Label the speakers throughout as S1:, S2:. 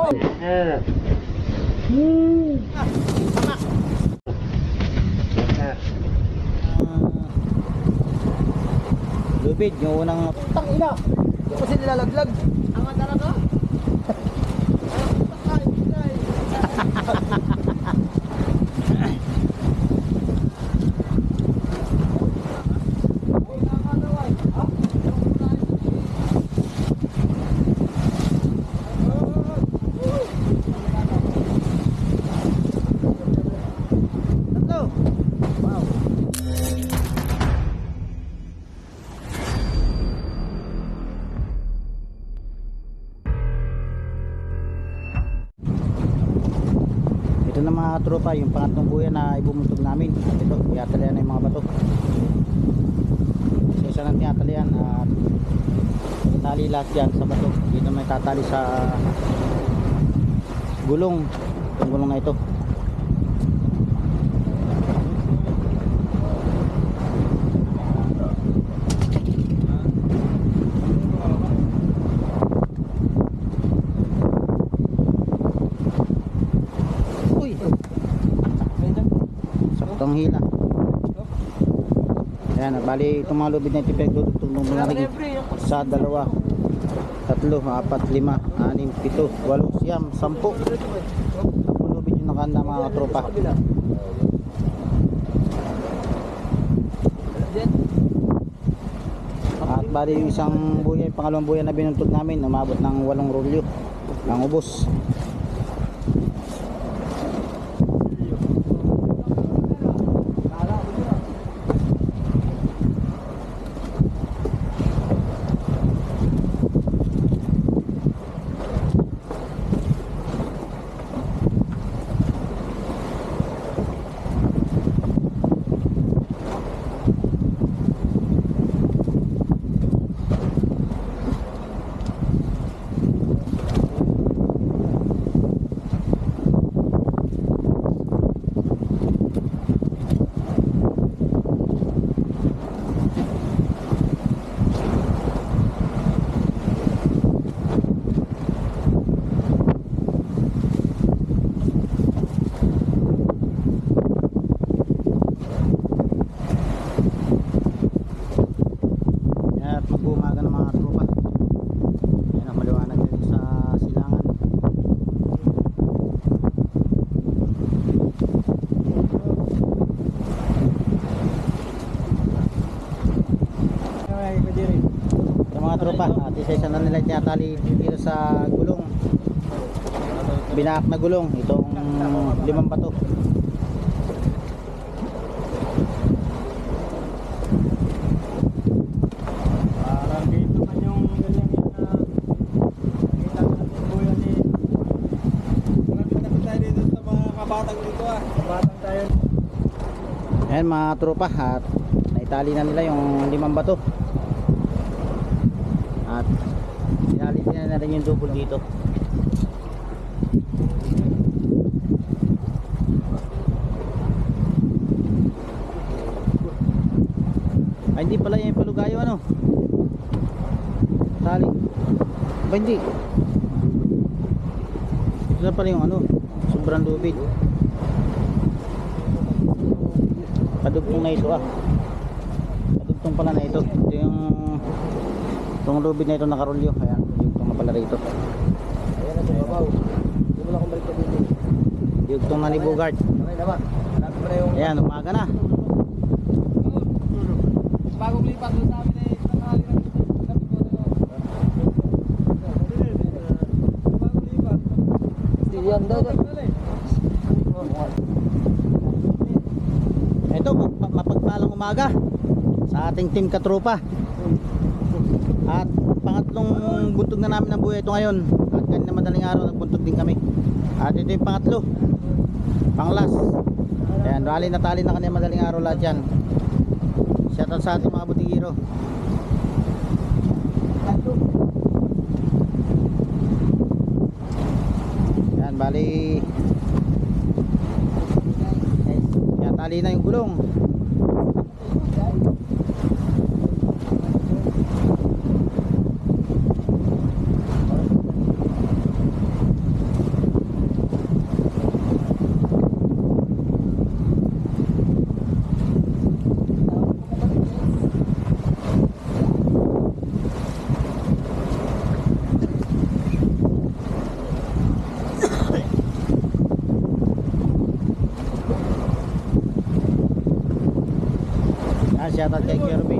S1: Lubid, yung unang
S2: Tangina. Kasi nilalaglag.
S3: Ang talaga?
S1: ito na mga tropa, yung pangatlong buya na ibumuntog namin. Ito, tiyatalian na yung mga bato. Isa ng tiyatalian at tali lahat yan sa bato. Dito may tatali sa gulong. Itong gulong na ito. Saktong hila. Ayan, bali itong mga lubid na ito pinagdudugtong ng mga rin sa 2, 3, 4, 5, 6, 7, 8, 9, 10 lubid yung nakanda mga tropa. At bali yung isang buya, yung pangalawang buya na binuntog namin, umabot ng 8 rolyo ng ubos. Mag-umaga ng mga tropa. Ayan ang maliwanag dito sa silangan. Yung mga tropa, at isa-isa na nila tiyatali dito sa gulong. Binaak na gulong. Itong 5 bato. Ayan mga tropa, at naitali na nila yung 5 bato. At sinali na rin yung double dito. Ay hindi pala yung palugayo ano. Tali. Ba hindi. Ito na pala yung ano, sobrang lubid. Kadugtong na ito kadugtong pala na ito. Ito yung itong lubid na ito nakarolyo. Ayan, kadugtong na pala rito.
S2: Ayan na sa babaw. Hindi mo lang akong balik na dito.
S1: Kadugtong na ni Bugard. Ayan, umaga na.
S3: Bagong lipat doon sa amin eh. Nakahali na dito. Bagong lipat.
S2: Hindi yan daw.
S1: Ito, mapagpalang umaga sa ating team katropa. At pangatlong buntog na namin ng buhay ito ngayon. At kanina madaling araw nagbuntog din kami. At ito yung pangatlo, panglas. Ayan, rally na tali na kanina madaling araw lahat yan. Shoutout sa ating mga butigiro. Ayan, bali yan, tali na yung gulong. shoutout kay Kirby.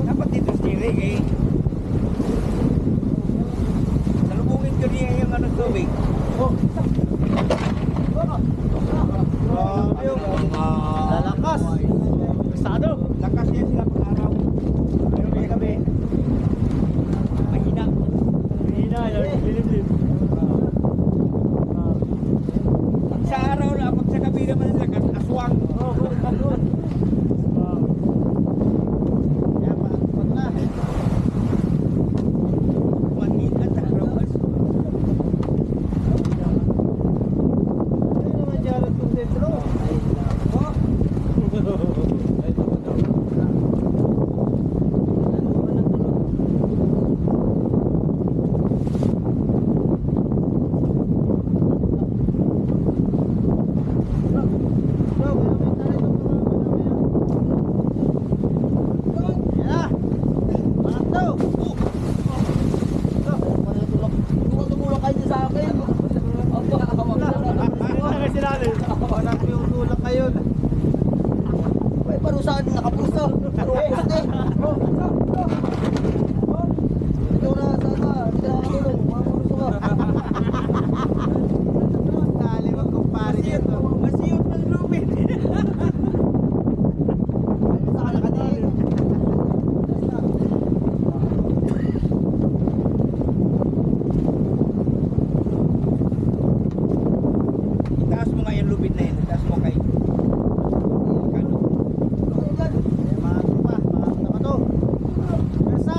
S3: Dapat dito steering eh. Salubungin ko niya yung ano tubig.
S1: Lalakas. Estado.
S3: Lakas niya sila pag-araw. Pero may gabi. Mahina.
S2: Mahina, bilib-bilib.
S3: Pag sa araw na, pag sa gabi naman ang lakas, aswang. Mahina sa araw. Masiyot ng lupit. Itaas mo nga yung lupit na yun. Itaas mo kay Kano.
S1: Mga tropa, mga naman to. Versa.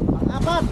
S1: Pang-apat.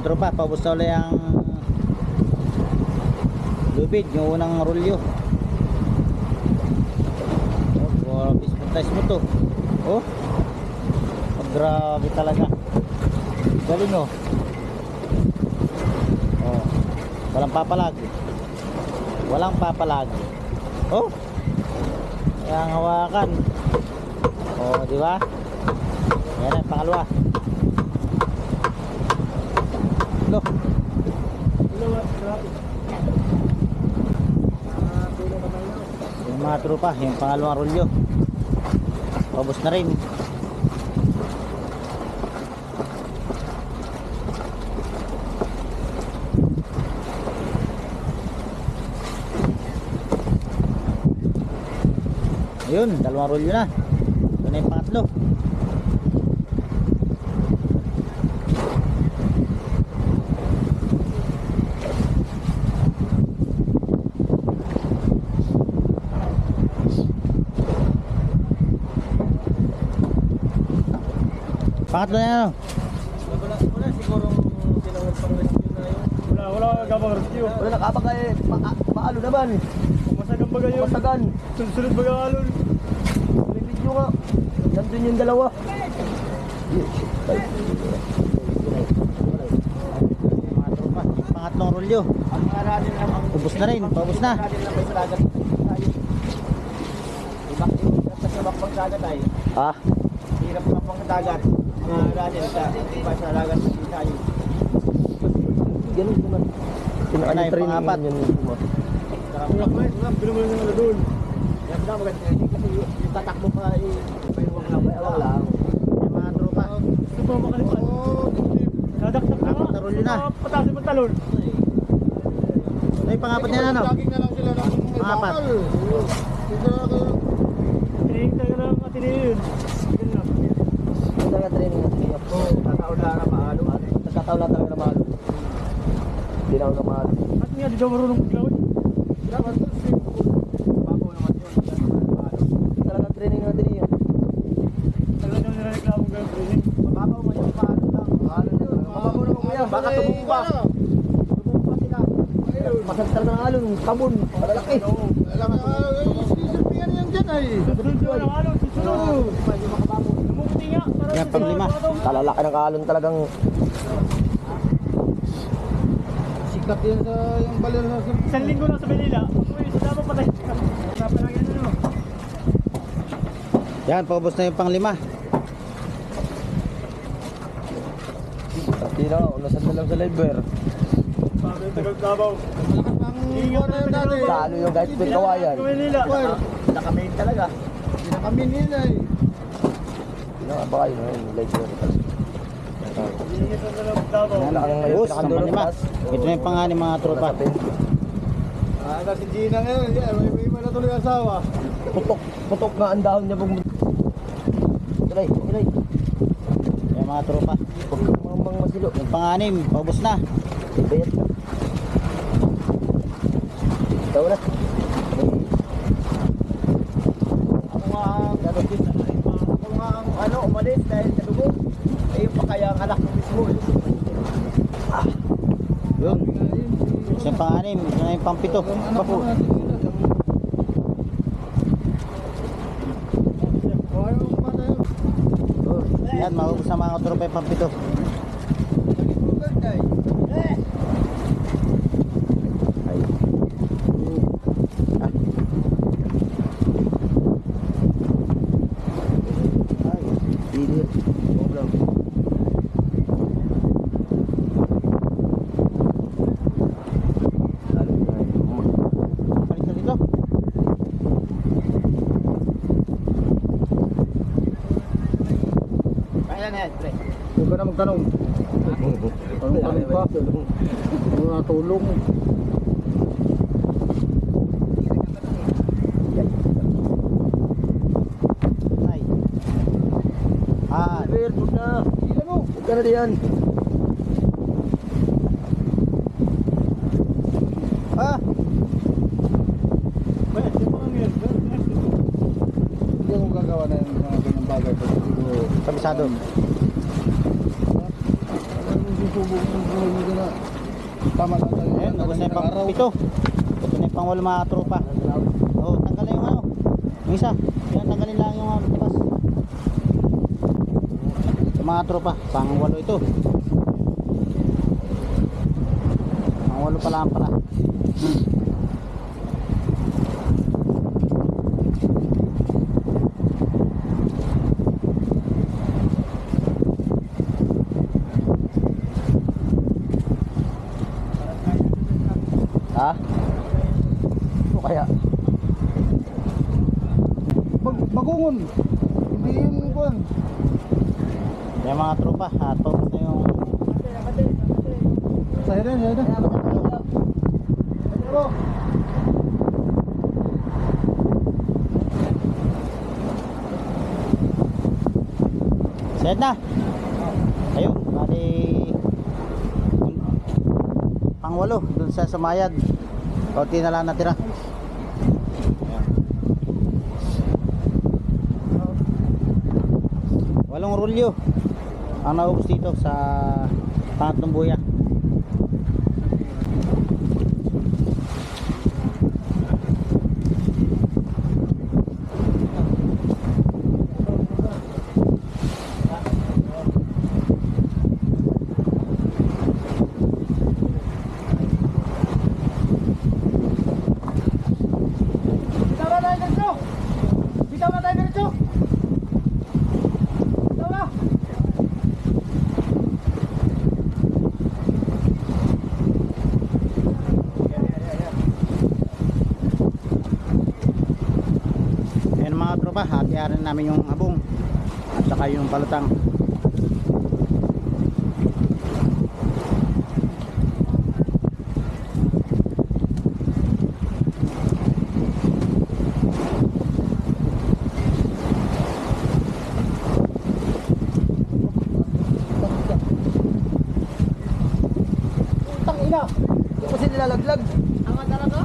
S1: mga tropa, paubos na ulit ang lubid, yung unang rolyo. Oh, bismutais mo to. Oh, grabe talaga. Galing oh. Oh, walang papalag. Walang papalag. Oh, kaya ang hawakan. Oh, di ba? Yan ang pangalawa. Look. Yung mga tropa, yung pangalawang rolyo. Paubos na rin. Ayun, dalawang rolyo na. Ito na yung pangatlo. Pangatlo na yan, ano?
S2: Wala siguro sinangat pang rescue na yun.
S3: Wala gabang rescue.
S2: Wala nakapag paalo naman.
S3: Masagan ba kayo?
S2: Masagan.
S3: Sunod ba kayo?
S2: May video nga. Nandun yung dalawa.
S1: Mga tropa, yung pangatlong rolyo.
S2: Ang aranin lang ang
S1: Ubus na rin, paubos na.
S2: aranin lang may salagat tayo. Ibak sa bakbang dagat ay.
S1: Ah,
S2: Hirap ka pang dagat. Ang aranin sa iba sa dagat tayo. Ganun naman.
S1: ano na yung pangapat?
S3: Binuman na doon.
S2: Yan na maganda kasi yung tatakbo pa ay may awang lang.
S1: Yung mga tropa.
S3: Gusto ba makalipan? Nadaktak na nga.
S1: Tarulyo na.
S3: Patasin mo talon.
S1: Ano yung pangapat niya, ano?
S4: Laging na lang sila ng
S1: Pangapat.
S3: Tinihintay ka lang at tinihin. Ganun lang.
S2: Ito nga training natin niya. Nagkataon lang na maalo. Nagkataon lang talaga na maalo. Hindi na ako na maalo.
S3: At nga, di daw marunong maglawin.
S2: Dapat to, simple. Babaw naman yun. Hindi naman maalo. Talagang training natin niya.
S3: Talagang daw nilareklamo ka yung training.
S2: Mababaw mo yung maalo lang. Maalo yun. Mababaw naman kuya. Baka tubong pa. Tubong pa sila. Masantal ng alon. Tabon. Malalaki.
S4: Sisilpingan yan dyan ay.
S3: Susunod yun ang alon. Susunod.
S2: Medyo makababaw.
S3: Namumuti nga.
S1: Yan, panglima.
S2: Kalalaki ng alon talagang.
S4: Sikat yan sa yung balir sa
S3: Isang linggo lang sa Manila. Uy, sa dapat patay. Napalagyan na no.
S1: Yan, paubos na yung panglima.
S2: Tira, unasan na lang sa liver.
S3: Sabi, tagal Davao.
S4: malakas pang buwan na yun dati.
S2: Lalo yung guys with kawayan.
S3: Sa Manila.
S2: Nakamain talaga.
S4: Hindi na kami nila ay.
S2: Pinakaba kayo na yun, liver.
S3: Iingitan na lang Davao.
S2: Ang
S1: Ubos, ang panglima. Ito na yung panganim, mga tropa.
S4: Ah, si Gina ngayon, may iba na tuloy asawa.
S2: Putok nga ang dahon niya pag... Tulay.
S1: Yan, mga tropa.
S2: Mga masilo.
S1: Yung panganim, paubos na.
S2: Bayat na. Ikaw na. Ako nga ang umalis dahil sa dugo. Eh yung pa kaya ang anak ng mismo.
S1: Yun. Ito yung panganim, ito na yung pangpito.
S4: Anak mo natin nila. Ayaw mo pa tayo.
S1: Yan, maubos na mga tropa yung pangpito. Balik na dito.
S2: Kaya na yan, pre.
S4: Huwag ka na magtanong. Tanong pa. Mga tulong.
S1: Ay. Ah,
S2: Albert, huwag na.
S4: Ilan mo?
S2: Huwag ka na diyan.
S1: ah.
S3: Ba't, yung mga ngayon.
S4: Hindi ako gagawa na yung mga ganyan bagay. Pag siguro.
S1: Kabisado.
S4: Alam mo, susubok ng buhay mo
S2: Tama lang tayo.
S1: Ayun, nabos na yung pang pito. Ito na yung pang walo mga tropa. Oo, tanggalin yung ano. Yung isa. Yan, tanggalin lang yung ano, tipas. Ito mga tropa, pang walo ito. Pang walo pala pala. Ha?
S2: Ito kaya. Bagungon. Hindi yun kuwan.
S1: Yan mga tropa, hato na yung
S2: Saya na.
S1: set na. Ayun, bali pang walo dun sa Samayad. Kaunti na lang natira. Ayan. Walong rulyo ang naubos dito sa pangatlong buya. Ayan mga tropa, hati-harin namin yung abong at saka yung palutang.
S2: Utang ina. Hindi kasi nilalaglag. Ang talaga.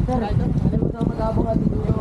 S2: Sir, alam mo ka mag-abong at dito.